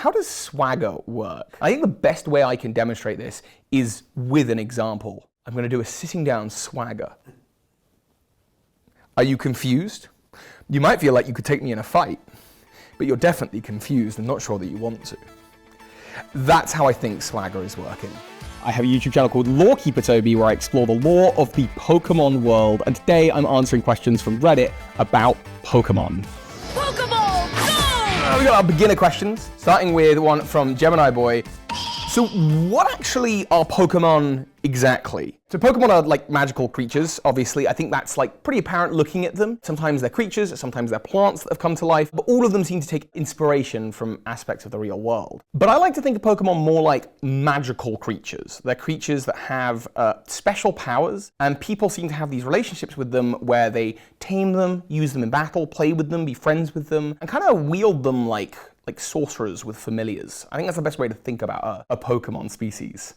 how does swagger work? I think the best way I can demonstrate this is with an example. I'm going to do a sitting down swagger. Are you confused? You might feel like you could take me in a fight, but you're definitely confused and not sure that you want to. That's how I think swagger is working. I have a YouTube channel called Lore Keeper Toby where I explore the lore of the Pokemon world, and today I'm answering questions from Reddit about Pokemon. Pokemon, go! We got our beginner questions, starting with one from Gemini Boy. So what actually are Pokemon exactly? So Pokemon are like magical creatures, obviously. I think that's like pretty apparent looking at them. Sometimes they're creatures, sometimes they're plants that have come to life, but all of them seem to take inspiration from aspects of the real world. But I like to think of Pokemon more like magical creatures. They're creatures that have special powers, and people seem to have these relationships with them where they tame them, use them in battle, play with them, be friends with them, and kind of wield them like sorcerers with familiars. I think that's the best way to think about a Pokemon species.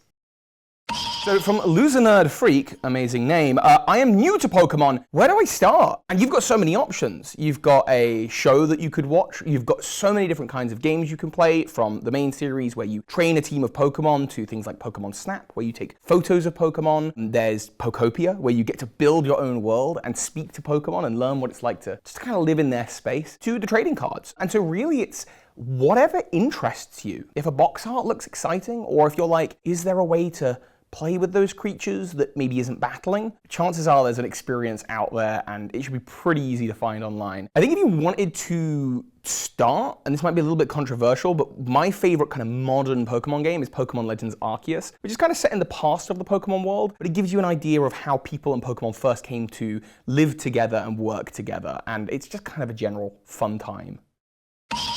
So from Loser Nerd Freak, amazing name, I am new to Pokemon. Where do I start? And you've got so many options. You've got a show that you could watch. You've got so many different kinds of games you can play, from the main series where you train a team of Pokemon to things like Pokemon Snap, where you take photos of Pokemon. There's Pokopia, where you get to build your own world and speak to Pokemon and learn what it's like to just kind of live in their space, to the trading cards. And so really it's whatever interests you. If a box art looks exciting, or if you're like, is there a way to play with those creatures that maybe isn't battling? Chances are there's an experience out there, and it should be pretty easy to find online. I think if you wanted to start, and this might be a little bit controversial, but my favorite kind of modern Pokemon game is Pokemon Legends Arceus, which is kind of set in the past of the Pokemon world, but it gives you an idea of how people and Pokemon first came to live together and work together, and it's just kind of a general fun time.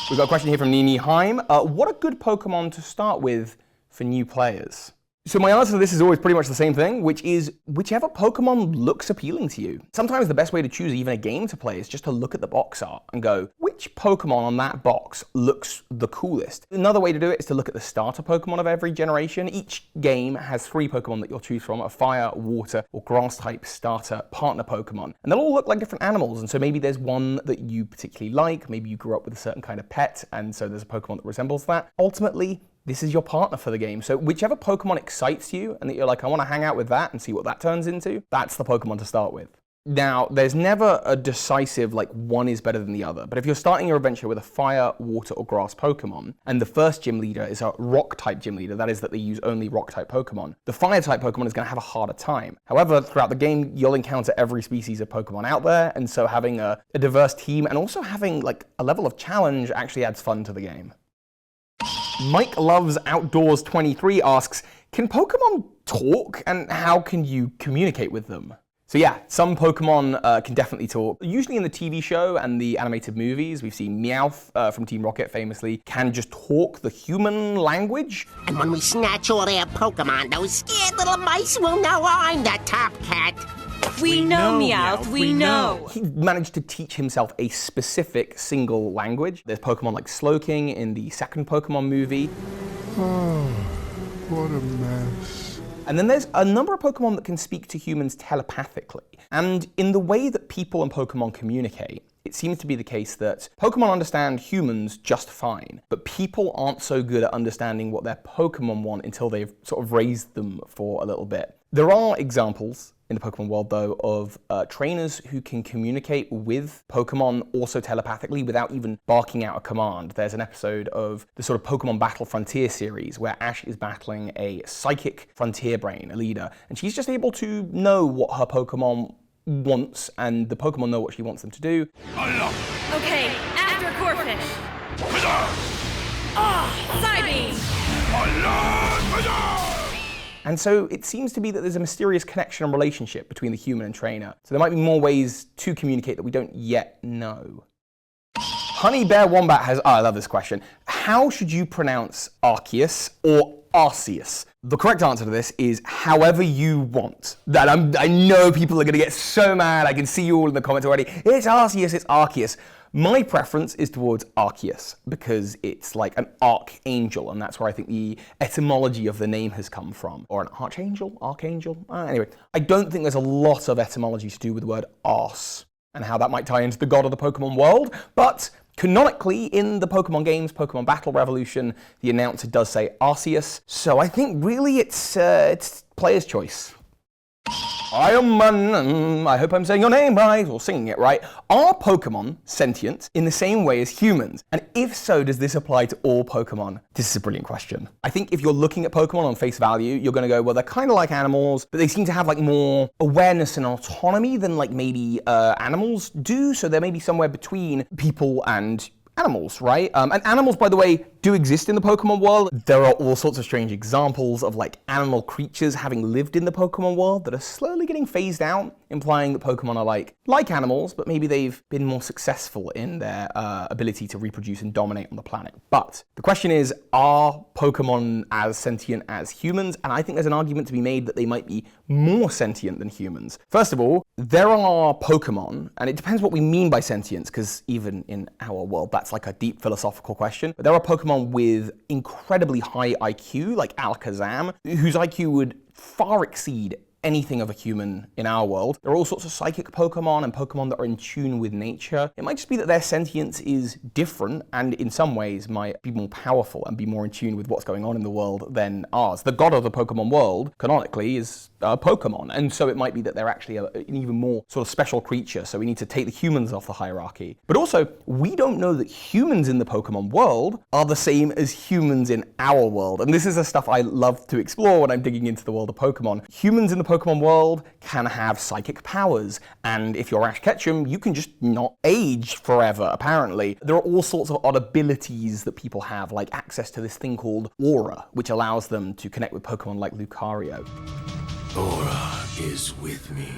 We've got a question here from Nini Heim. What are good Pokemon to start with for new players? So my answer to this is always pretty much the same thing, which is whichever Pokemon looks appealing to you. Sometimes the best way to choose even a game to play is just to look at the box art and go, which Pokemon on that box looks the coolest? Another way to do it is to look at the starter Pokemon of every generation. Each game has 3 Pokemon that you'll choose from, a fire, water, or grass type starter partner Pokemon. And they'll all look like different animals, and so maybe there's one that you particularly like, maybe you grew up with a certain kind of pet, and so there's a Pokemon that resembles that. Ultimately, this is your partner for the game. So whichever Pokemon excites you and that you're like, I want to hang out with that and see what that turns into, that's the Pokemon to start with. Now, there's never a decisive, like, one is better than the other. But if you're starting your adventure with a fire, water, or grass Pokemon, and the first gym leader is a rock-type gym leader, that is that they use only rock-type Pokemon, the fire-type Pokemon is going to have a harder time. However, throughout the game, you'll encounter every species of Pokemon out there, and so having a diverse team and also having, like, a level of challenge actually adds fun to the game. Mike Loves Outdoors 23 asks, can Pokemon talk, and how can you communicate with them? So yeah, some Pokemon can definitely talk. Usually in the TV show and the animated movies, we've seen Meowth from Team Rocket famously can just talk the human language. And when we snatch all their Pokemon, those scared little mice will know I'm the top cat. We know, Meowth, we know. He managed to teach himself a specific single language. There's Pokemon like Slowking in the second Pokemon movie. Oh, what a mess. And then there's a number of Pokemon that can speak to humans telepathically. And in the way that people and Pokemon communicate, it seems to be the case that Pokemon understand humans just fine, but people aren't so good at understanding what their Pokemon want until they've sort of raised them for a little bit. There are examples in the Pokemon world, though, of trainers who can communicate with Pokemon also telepathically without even barking out a command. There's an episode of the sort of Pokemon Battle Frontier series where Ash is battling a psychic frontier brain, a leader, and she's just able to know what her Pokemon wants, and the Pokemon know what she wants them to do. Okay, after Corphish. Psybeam! And so it seems to be that there's a mysterious connection and relationship between the human and trainer. So there might be more ways to communicate that we don't yet know. Honey Bear Wombat has, I love this question. How should you pronounce Arceus or Arceus? The correct answer to this is however you want. I know people are gonna get so mad. I can see you all in the comments already. It's Arceus, it's Arceus. My preference is towards Arceus because it's like an archangel, and that's where I think the etymology of the name has come from. Or an archangel, archangel. Anyway, I don't think there's a lot of etymology to do with the word arse and how that might tie into the god of the Pokemon world, but Canonically, in the Pokemon games, Pokemon Battle Revolution, the announcer does say Arceus, so I think really it's player's choice. I hope I'm saying your name right, or singing it right. Are Pokemon sentient in the same way as humans? And if so, does this apply to all Pokemon? This is a brilliant question. I think if you're looking at Pokemon on face value, you're going to go, well, they're kind of like animals, but they seem to have like more awareness and autonomy than like maybe animals do. So they're maybe somewhere between people and animals, right? And animals, by the way, do exist in the Pokemon world. There are all sorts of strange examples of like animal creatures having lived in the Pokemon world that are slowly getting phased out, implying that Pokemon are like animals, but maybe they've been more successful in their ability to reproduce and dominate on the planet. But the question is, are Pokemon as sentient as humans? And I think there's an argument to be made that they might be more sentient than humans. First of all, there are Pokemon, and it depends what we mean by sentience, because even in our world, that's like a deep philosophical question. But there are Pokemon with incredibly high IQ, like Alakazam, whose IQ would far exceed anything of a human in our world. There are all sorts of psychic Pokemon and Pokemon that are in tune with nature. It might just be that their sentience is different and in some ways might be more powerful and be more in tune with what's going on in the world than ours. The god of the Pokemon world, canonically, is Pokemon, and so it might be that they're actually an even more sort of special creature, so we need to take the humans off the hierarchy. But also, we don't know that humans in the Pokemon world are the same as humans in our world, and this is the stuff I love to explore when I'm digging into the world of Pokemon. Humans in the Pokemon world can have psychic powers, and if you're Ash Ketchum, you can just not age forever, apparently. There are all sorts of odd abilities that people have, like access to this thing called Aura, which allows them to connect with Pokemon like Lucario. Aura is with me.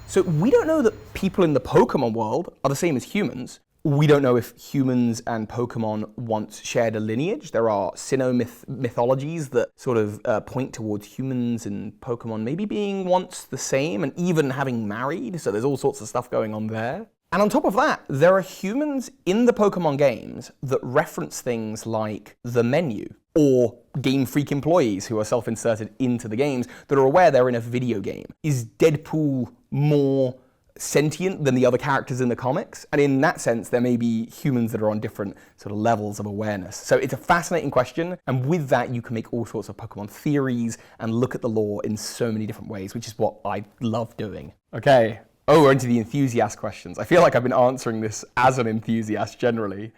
So we don't know that people in the Pokemon world are the same as humans. We don't know if humans and Pokemon once shared a lineage. There are mythologies that sort of point towards humans and Pokemon maybe being once the same and even having married. So there's all sorts of stuff going on there. And on top of that, there are humans in the Pokemon games that reference things like the menu, or Game Freak employees who are self-inserted into the games that are aware they're in a video game. Is Deadpool more sentient than the other characters in the comics? And in that sense, there may be humans that are on different sort of levels of awareness. So it's a fascinating question, and with that, you can make all sorts of Pokemon theories and look at the lore in so many different ways, which is what I love doing. Okay. Oh, we're into the enthusiast questions. I feel like I've been answering this as an enthusiast generally.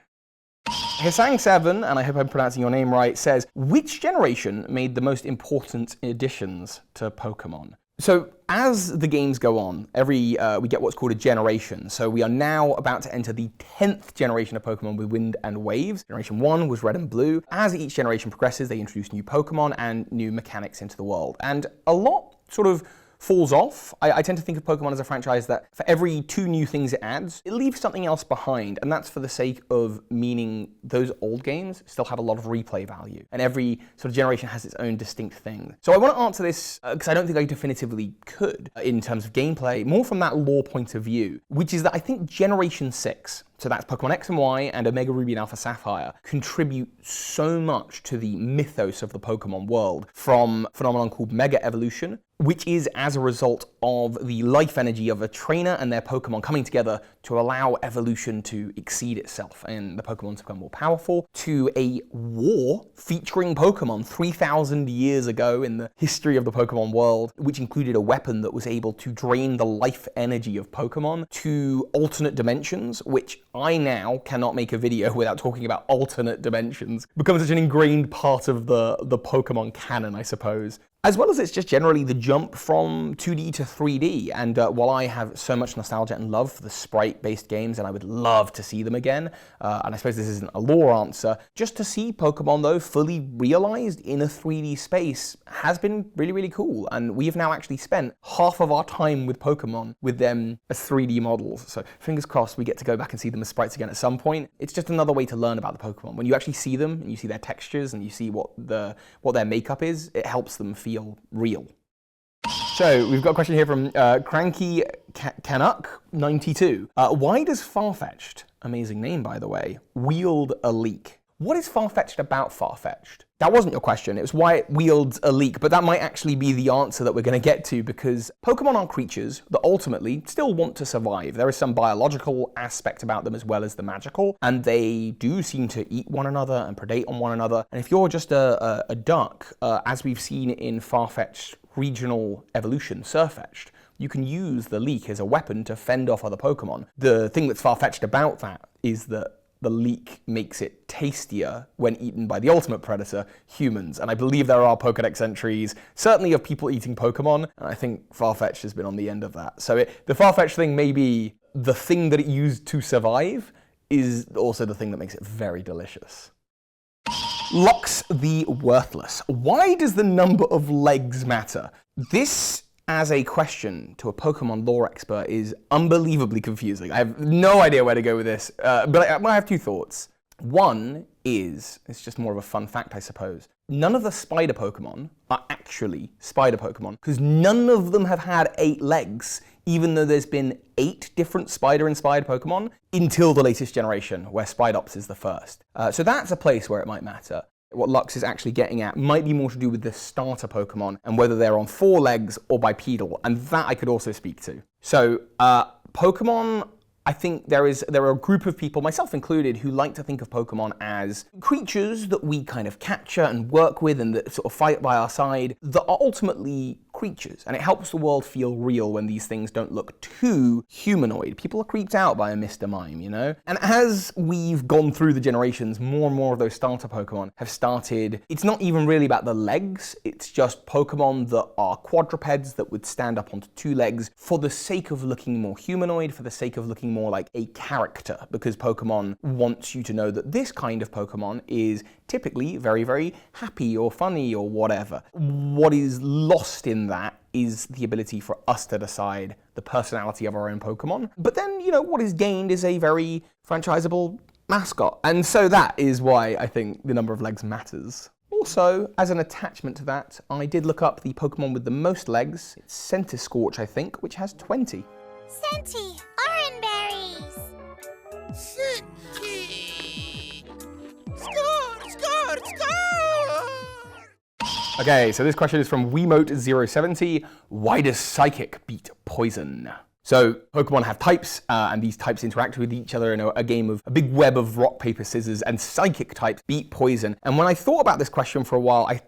Hisang7, and I hope I'm pronouncing your name right, says, which generation made the most important additions to Pokemon? So as the games go on, we get what's called a generation. So we are now about to enter the 10th generation of Pokemon with Wind and Waves. Generation 1 was Red and Blue. As each generation progresses, they introduce new Pokemon and new mechanics into the world. And a lot sort of falls off. I tend to think of Pokemon as a franchise that for every 2 new things it adds, it leaves something else behind, and that's for the sake of meaning those old games still have a lot of replay value, and every sort of generation has its own distinct thing. So I want to answer this, because I don't think I definitively could in terms of gameplay, more from that lore point of view, which is that I think Generation 6, so that's Pokemon X and Y and Omega Ruby and Alpha Sapphire, contribute so much to the mythos of the Pokemon world, from a phenomenon called Mega Evolution, which is as a result of the life energy of a trainer and their Pokemon coming together to allow evolution to exceed itself and the Pokemon to become more powerful, to a war featuring Pokemon 3,000 years ago in the history of the Pokemon world, which included a weapon that was able to drain the life energy of Pokemon, to alternate dimensions, which I now cannot make a video without talking about alternate dimensions. It becomes such an ingrained part of the Pokemon canon, I suppose. As well as it's just generally the jump from 2D to 3D, and while I have so much nostalgia and love for the sprite-based games, and I would love to see them again, and I suppose this isn't a lore answer, just to see Pokemon, though, fully realized in a 3D space has been really, really cool, and we have now actually spent half of our time with Pokemon with them as 3D models, so fingers crossed we get to go back and see them as sprites again at some point. It's just another way to learn about the Pokemon. When you actually see them, and you see their textures, and you see what their makeup is, it helps them feel real. So we've got a question here from Cranky Canuck 92. Why does Farfetch'd, amazing name by the way, wield a leek? What is Farfetch'd about Farfetch'd? That wasn't your question, it was why it wields a leek, but that might actually be the answer that we're going to get to, because Pokemon are creatures that ultimately still want to survive. There is some biological aspect about them as well as the magical, and they do seem to eat one another and predate on one another. And if you're just a duck, as we've seen in Farfetch'd regional evolution, Surfetch'd, you can use the leek as a weapon to fend off other Pokemon. The thing that's Farfetch'd about that is that the leek makes it tastier when eaten by the ultimate predator, humans. And I believe there are Pokedex entries, certainly of people eating Pokemon, and I think Farfetch'd has been on the end of that. So the Farfetch'd thing may be the thing that it used to survive is also the thing that makes it very delicious. Lux the Worthless. Why does the number of legs matter? This, as a question to a Pokemon lore expert, is unbelievably confusing. I have no idea where to go with this, but I have two thoughts. One is, it's just more of a fun fact, I suppose. None of the spider Pokemon are actually spider Pokemon, because none of them have had 8 legs, even though there's been 8 different spider-inspired Pokemon until the latest generation, where Spidops is the first. So that's a place where it might matter. What Lux is actually getting at might be more to do with the starter Pokemon and whether they're on 4 legs or bipedal, and that I could also speak to. So, Pokemon, I think there are a group of people, myself included, who like to think of Pokemon as creatures that we kind of capture and work with and that sort of fight by our side, that are ultimately creatures, and it helps the world feel real when these things don't look too humanoid. People are creeped out by a Mr. Mime, you know? And as we've gone through the generations, more and more of those starter Pokemon have started, it's not even really about the legs, it's just Pokemon that are quadrupeds that would stand up onto 2 legs for the sake of looking more humanoid, for the sake of looking more like a character, because Pokemon wants you to know that this kind of Pokemon is typically very, very happy or funny or whatever. What is lost in that is the ability for us to decide the personality of our own Pokemon. But then, you know, what is gained is a very franchisable mascot. And so that is why I think the number of legs matters. Also, as an attachment to that, I did look up the Pokemon with the most legs. It's Centiskorch, I think, which has 20. Senti, Oranberries. Senti. Score. Okay, so this question is from Wiimote070. Why does Psychic beat Poison? So Pokemon have types, and these types interact with each other in a game of a big web of rock, paper, scissors, and Psychic types beat Poison. And when I thought about this question for a while, I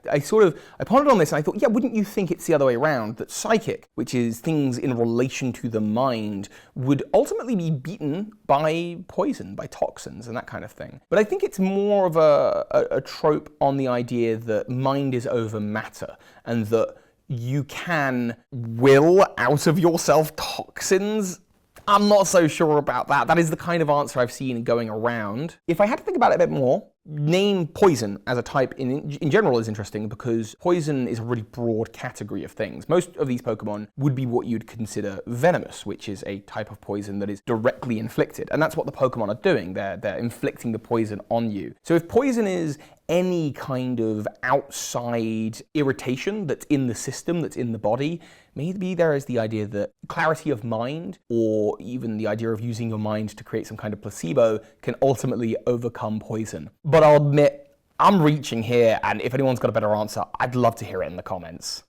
pondered on this, and I thought, yeah, wouldn't you think it's the other way around? That Psychic, which is things in relation to the mind, would ultimately be beaten by poison, by toxins, and that kind of thing. But I think it's more of a trope on the idea that mind is over matter, and that you can will out of yourself toxins. I'm not so sure about that. That is the kind of answer I've seen going around. If I had to think about it a bit more, name poison as a type in general is interesting because poison is a really broad category of things. Most of these Pokemon would be what you'd consider venomous, which is a type of poison that is directly inflicted. And that's what the Pokemon are doing. They're inflicting the poison on you. So if poison is any kind of outside irritation that's in the system, that's in the body, maybe there is the idea that clarity of mind, or even the idea of using your mind to create some kind of placebo, can ultimately overcome poison. But I'll admit, I'm reaching here, and if anyone's got a better answer, I'd love to hear it in the comments.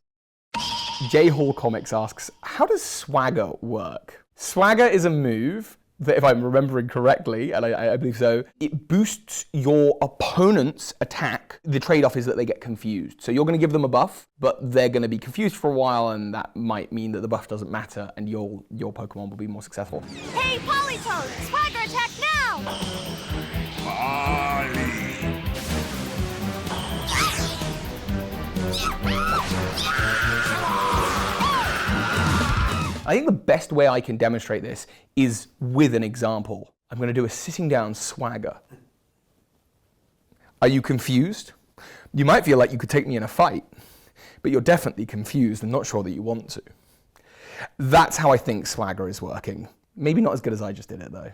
J Hall Comics asks, how does Swagger work? Swagger is a move that, if I'm remembering correctly, and I believe so, it boosts your opponent's attack. The trade-off is that they get confused. So you're going to give them a buff, but they're going to be confused for a while, and that might mean that the buff doesn't matter, and your Pokemon will be more successful. Hey, Polytoad, Swagger attack now! I think the best way I can demonstrate this is with an example. I'm going to do a sitting down Swagger. Are you confused? You might feel like you could take me in a fight, but you're definitely confused and not sure that you want to. That's how I think Swagger is working. Maybe not as good as I just did it, though.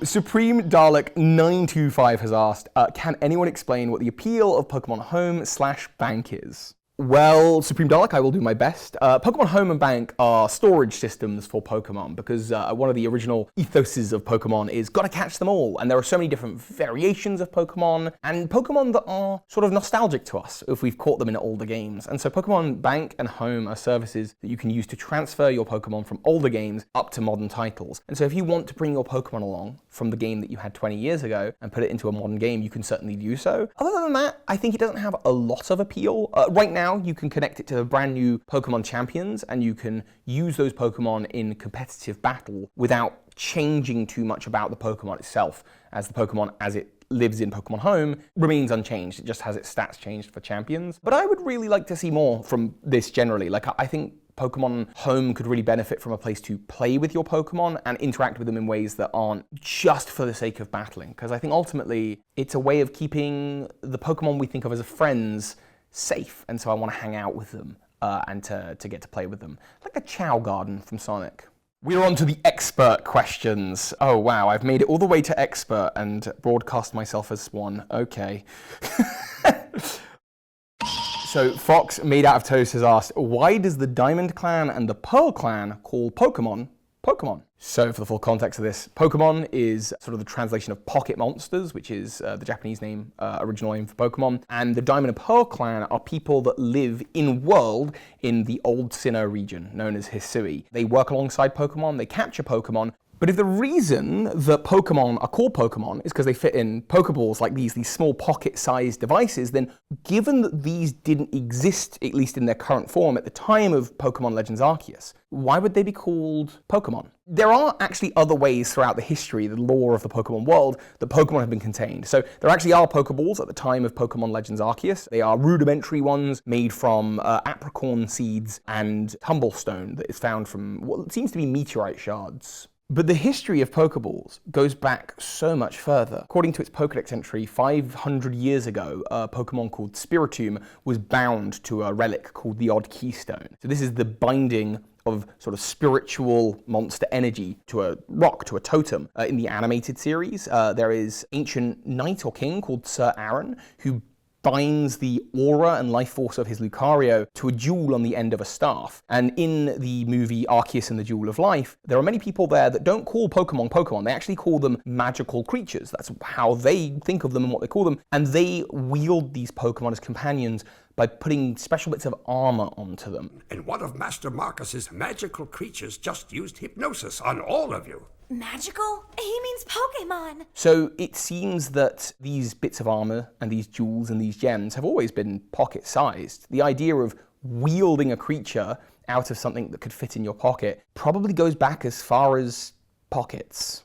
Supreme Dalek 925 has asked, can anyone explain what the appeal of Pokemon Home /Bank is? Well, Supreme Dalek, I will do my best. Pokemon Home and Bank are storage systems for Pokemon because one of the original ethoses of Pokemon is gotta catch them all. And there are so many different variations of Pokemon and Pokemon that are sort of nostalgic to us if we've caught them in older games. And so Pokemon Bank and Home are services that you can use to transfer your Pokemon from older games up to modern titles. And so if you want to bring your Pokemon along from the game that you had 20 years ago and put it into a modern game, you can certainly do so. Other than that, I think it doesn't have a lot of appeal. Right now, you can connect it to brand new Pokemon champions and you can use those Pokemon in competitive battle without changing too much about the Pokemon itself, as the Pokemon as it lives in Pokemon Home remains unchanged. It just has its stats changed for champions. But I would really like to see more from this generally. Like, I think Pokemon Home could really benefit from a place to play with your Pokemon and interact with them in ways that aren't just for the sake of battling. Because I think ultimately it's a way of keeping the Pokemon we think of as friends safe, and so I want to hang out with them and to get to play with them. Like a Chow Garden from Sonic. We're on to the expert questions. Oh wow, I've made it all the way to expert and broadcast myself as one. Okay. So Fox, made out of toast, has asked, why does the Diamond Clan and the Pearl Clan call Pokemon Pokemon? So for the full context of this, Pokemon is sort of the translation of pocket monsters, which is the Japanese name, original name for Pokemon. And the Diamond and Pearl Clan are people that live in-world in the Old Sinnoh region, known as Hisui. They work alongside Pokemon, they capture Pokemon. But if the reason that Pokemon are called Pokemon is because they fit in Pokeballs like these small pocket-sized devices, then given that these didn't exist, at least in their current form, at the time of Pokemon Legends Arceus, why would they be called Pokemon? There are actually other ways throughout the history, the lore of the Pokemon world, that Pokemon have been contained. So there actually are Pokeballs at the time of Pokemon Legends Arceus. They are rudimentary ones made from apricorn seeds and tumblestone that is found from what seems to be meteorite shards. But the history of Pokeballs goes back so much further. According to its Pokedex entry, 500 years ago, a Pokemon called Spiritomb was bound to a relic called the Odd Keystone. So this is the binding of sort of spiritual monster energy to a rock, to a totem. In the animated series, there is ancient knight or king called Sir Aaron, who binds the aura and life force of his Lucario to a jewel on the end of a staff. And in the movie Arceus and the Jewel of Life, there are many people there that don't call Pokemon Pokemon. They actually call them magical creatures. That's how they think of them and what they call them. And they wield these Pokemon as companions by putting special bits of armor onto them. And one of Master Marcus's magical creatures just used hypnosis on all of you. Magical? He means Pokemon. So it seems that these bits of armor and these jewels and these gems have always been pocket-sized. The idea of wielding a creature out of something that could fit in your pocket probably goes back as far as pockets.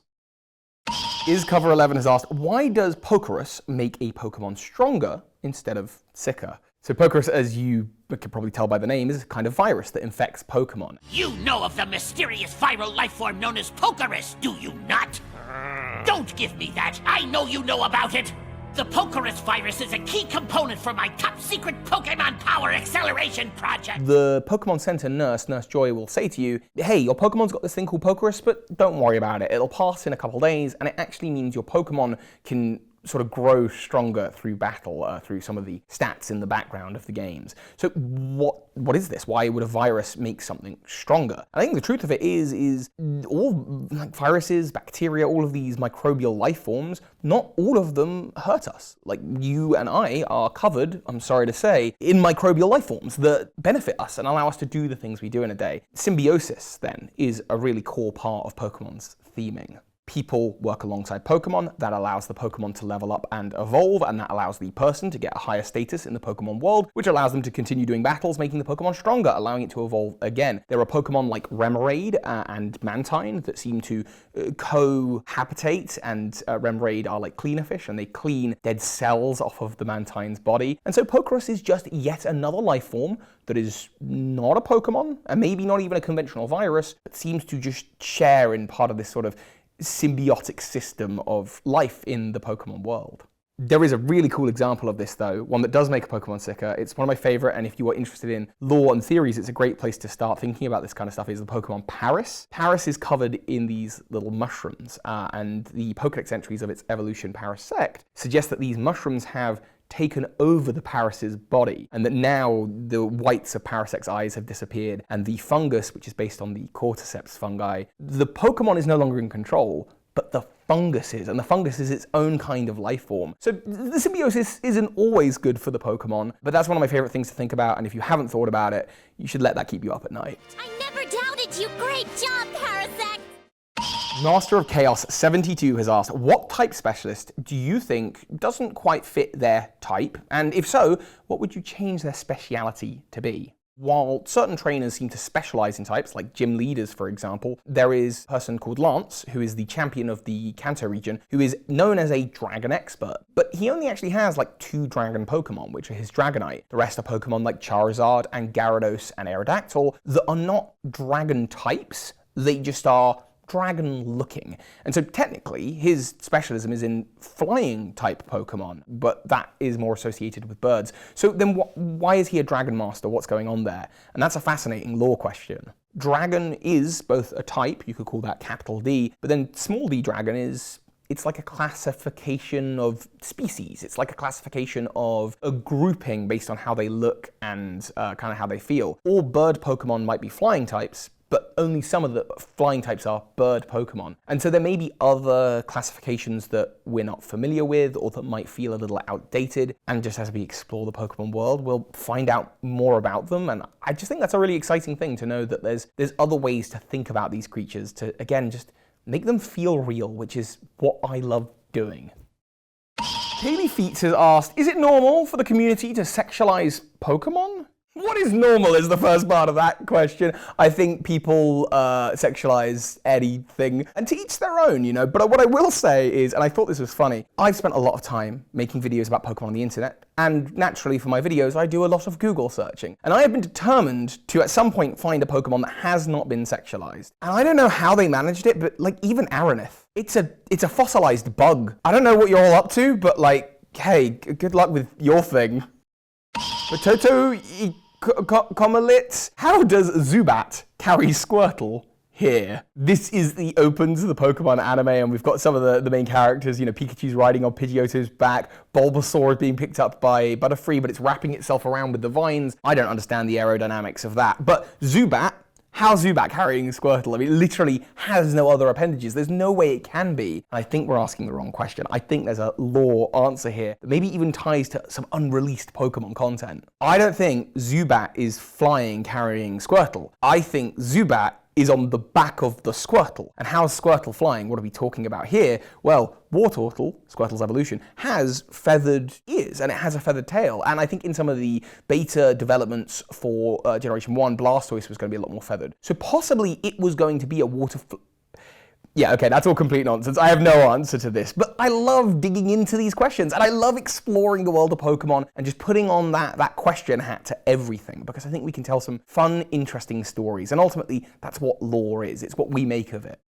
Is-Cover11 has asked, why does Pokerus make a Pokemon stronger instead of sicker? So Pokerus, as you can probably tell by the name, is a kind of virus that infects Pokemon. You know of the mysterious viral life form known as Pokerus, do you not? Don't give me that. I know you know about it. The Pokerus virus is a key component for my top secret Pokemon Power Acceleration project. The Pokemon Center nurse, Nurse Joy, will say to you, hey, your Pokemon's got this thing called Pokerus, but don't worry about it. It'll pass in a couple days, and it actually means your Pokemon can sort of grow stronger through battle, through some of the stats in the background of the games. So what is this? Why would a virus make something stronger? I think the truth of it is all like viruses, bacteria, all of these microbial life forms, not all of them hurt us. Like you and I are covered, I'm sorry to say, in microbial life forms that benefit us and allow us to do the things we do in a day. Symbiosis, then, is a really core part of Pokemon's theming. People work alongside Pokemon, that allows the Pokemon to level up and evolve, and that allows the person to get a higher status in the Pokemon world, which allows them to continue doing battles, making the Pokemon stronger, allowing it to evolve again. There are Pokemon like Remoraid and Mantine that seem to cohabitate, and Remoraid are like cleaner fish, and they clean dead cells off of the Mantine's body. And so Pokerus is just yet another life form that is not a Pokemon, and maybe not even a conventional virus, but seems to just share in part of this sort of symbiotic system of life in the Pokemon world. There is a really cool example of this though, one that does make a Pokemon sicker. It's one of my favorite, and if you are interested in lore and theories, it's a great place to start thinking about this kind of stuff, is the Pokemon Paris. Paris is covered in these little mushrooms, and the Pokedex entries of its evolution Parasect suggest that these mushrooms have taken over the Paris's body, and that now the whites of Parasec's eyes have disappeared, and the fungus, which is based on the cordyceps fungi, the Pokemon is no longer in control, but the fungus is, and the fungus is its own kind of life form. So the symbiosis isn't always good for the Pokemon, but that's one of my favorite things to think about, and if you haven't thought about it, you should let that keep you up at night. I never doubted you. Great job, Parasect. Master of Chaos 72 has asked, what type specialist do you think doesn't quite fit their type? And if so, what would you change their speciality to be? While certain trainers seem to specialize in types, like gym leaders for example, there is a person called Lance, who is the champion of the Kanto region, who is known as a dragon expert. But he only actually has like 2 dragon Pokemon, which are his Dragonite. The rest are Pokemon like Charizard and Gyarados and Aerodactyl that are not dragon types, they just are dragon looking. And so technically his specialism is in flying type Pokemon, but that is more associated with birds. So then why is he a dragon master? What's going on there? And that's a fascinating lore question. Dragon is both a type, you could call that capital D, but then small d dragon it's like a classification of species. It's like a classification of a grouping based on how they look and kind of how they feel. All bird Pokemon might be flying types, but only some of the flying types are bird Pokemon. And so there may be other classifications that we're not familiar with or that might feel a little outdated, and just as we explore the Pokemon world, we'll find out more about them. And I just think that's a really exciting thing to know that there's other ways to think about these creatures to, again, just make them feel real, which is what I love doing. Kaylee Feats has asked, is it normal for the community to sexualize Pokemon? What is normal is the first part of that question. I think people sexualize anything, and to each their own, you know. But what I will say is, and I thought this was funny, I've spent a lot of time making videos about Pokemon on the internet, and naturally for my videos I do a lot of Google searching. And I have been determined to at some point find a Pokemon that has not been sexualized. And I don't know how they managed it, but like even Aranith, it's a fossilized bug. I don't know what you're all up to, but like, hey, good luck with your thing. Potato Comalit, how does Zubat carry Squirtle here? This is the open to the Pokemon anime, and we've got some of the main characters, you know, Pikachu's riding on Pidgeotto's back, Bulbasaur is being picked up by Butterfree, but it's wrapping itself around with the vines. I don't understand the aerodynamics of that, but Zubat, how's Zubat carrying Squirtle? I mean, it literally has no other appendages. There's no way it can be. And I think we're asking the wrong question. I think there's a lore answer here that maybe even ties to some unreleased Pokemon content. I don't think Zubat is flying carrying Squirtle. I think Zubat is on the back of the Squirtle. And how's Squirtle flying? What are we talking about here? Well, Wartortle, Squirtle's evolution, has feathered ears and it has a feathered tail. And I think in some of the beta developments for Generation 1, Blastoise was going to be a lot more feathered. So possibly it was going to be a Yeah, okay, that's all complete nonsense. I have no answer to this, but I love digging into these questions, and I love exploring the world of Pokemon and just putting on that question hat to everything, because I think we can tell some fun, interesting stories, and ultimately, that's what lore is. It's what we make of it.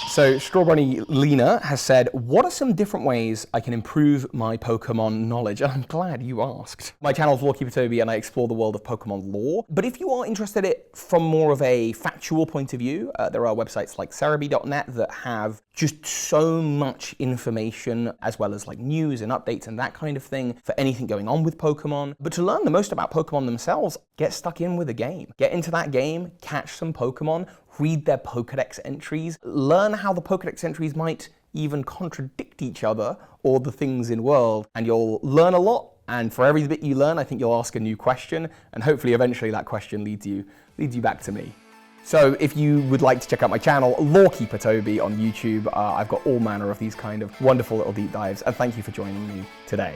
So Strawberry Lena has said, what are some different ways I can improve my Pokemon knowledge? And I'm glad you asked. My channel is Lore Keeper Toby and I explore the world of Pokemon lore. But if you are interested in it from more of a factual point of view, there are websites like Cerebi.net that have just so much information, as well as like news and updates and that kind of thing for anything going on with Pokemon. But to learn the most about Pokemon themselves, get stuck in with a game. Get into that game, catch some Pokemon, read their Pokedex entries, learn how the Pokedex entries might even contradict each other or the things in world, and you'll learn a lot. And for every bit you learn, I think you'll ask a new question, and hopefully eventually that question leads you back to me. So if you would like to check out my channel, Lore Keeper Toby on YouTube, I've got all manner of these kind of wonderful little deep dives, and thank you for joining me today.